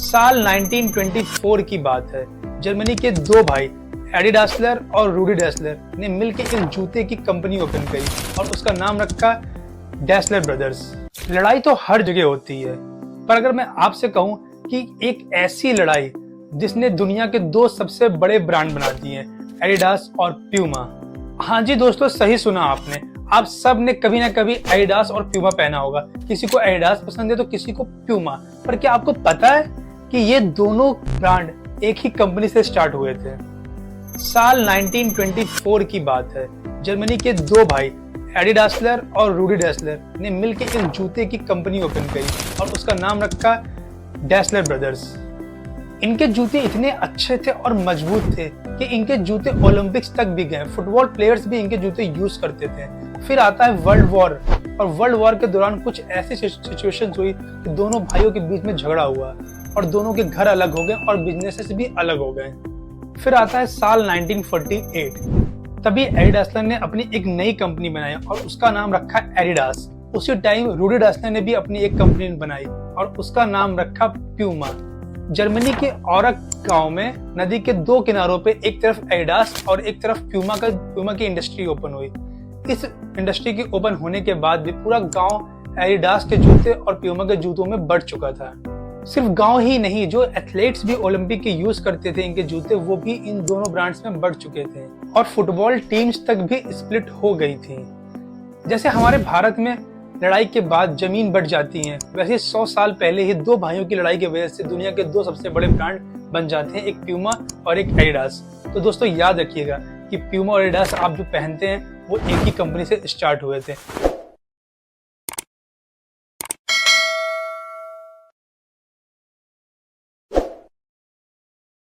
साल 1924 की बात है। जर्मनी के दो भाई एडी डासलर और रूडी डासलर ने मिलकर एक जूते की कंपनी ओपन करी और उसका नाम रखा डासलर ब्रदर्स। लड़ाई तो हर जगह होती है, पर अगर मैं आपसे कहूं कि एक ऐसी लड़ाई जिसने दुनिया के दो सबसे बड़े ब्रांड बना दिए हैं, एडिडास और प्यूमा। हाँ जी दोस्तों, सही सुना आपने। आप सब ने कभी ना कभी एडिडास और प्यूमा पहना होगा। किसी को एडिडास पसंद है तो किसी को प्यूमा। पर क्या आपको पता है कि ये दोनों ब्रांड एक ही कंपनी से स्टार्ट हुए थे? साल 1924 की बात है। जर्मनी के दो भाई एडी डासलर और रूडी डासलर ने मिलकर एक जूते की कंपनी ओपन करी और उसका नाम रखा डासलर ब्रदर्स। इनके जूते इतने अच्छे थे और मजबूत थे कि इनके जूते ओलंपिक्स तक भी गए। फुटबॉल प्लेयर्स भी इनके जूते यूज करते थे। फिर आता है वर्ल्ड वॉर, और वर्ल्ड वॉर के दौरान कुछ ऐसी सिचुएशंस हुई कि दोनों भाइयों के बीच में झगड़ा हुआ और दोनों के घर अलग हो गए और बिजनेसेस भी अलग हो गए। फिर आता है साल 1948। तभी एडी डासलर ने अपनी एक नई कंपनी बनाई और उसका नाम रखा एडिडास। उसी टाइम रूडी डासलर ने भी अपनी एक कंपनी बनाई और उसका नाम रखा प्यूमा। जर्मनी के औरक गांव में नदी के दो किनारों पे एक तरफ एडिडास और एक तरफ प्यूमा की इंडस्ट्री ओपन हुई। इस इंडस्ट्री के ओपन होने के बाद भी पूरा गांव एडिडास के जूते और प्यूमा के जूतों में बढ़ चुका था। सिर्फ गांव ही नहीं, जो एथलीट्स भी ओलंपिक के यूज करते थे इनके जूते, वो भी इन दोनों ब्रांड्स में बढ़ चुके थे और फुटबॉल टीम्स तक भी स्प्लिट हो गई थी। जैसे हमारे भारत में लड़ाई के बाद जमीन बढ़ जाती है, वैसे 100 साल पहले ही दो भाइयों की लड़ाई की वजह से दुनिया के दो सबसे बड़े ब्रांड बन जाते हैं, एक प्यूमा और एक एडिडास। तो दोस्तों याद रखिएगा कि प्यूमा और एडिडास आप जो पहनते हैं वो एक ही कंपनी से स्टार्ट हुए थे।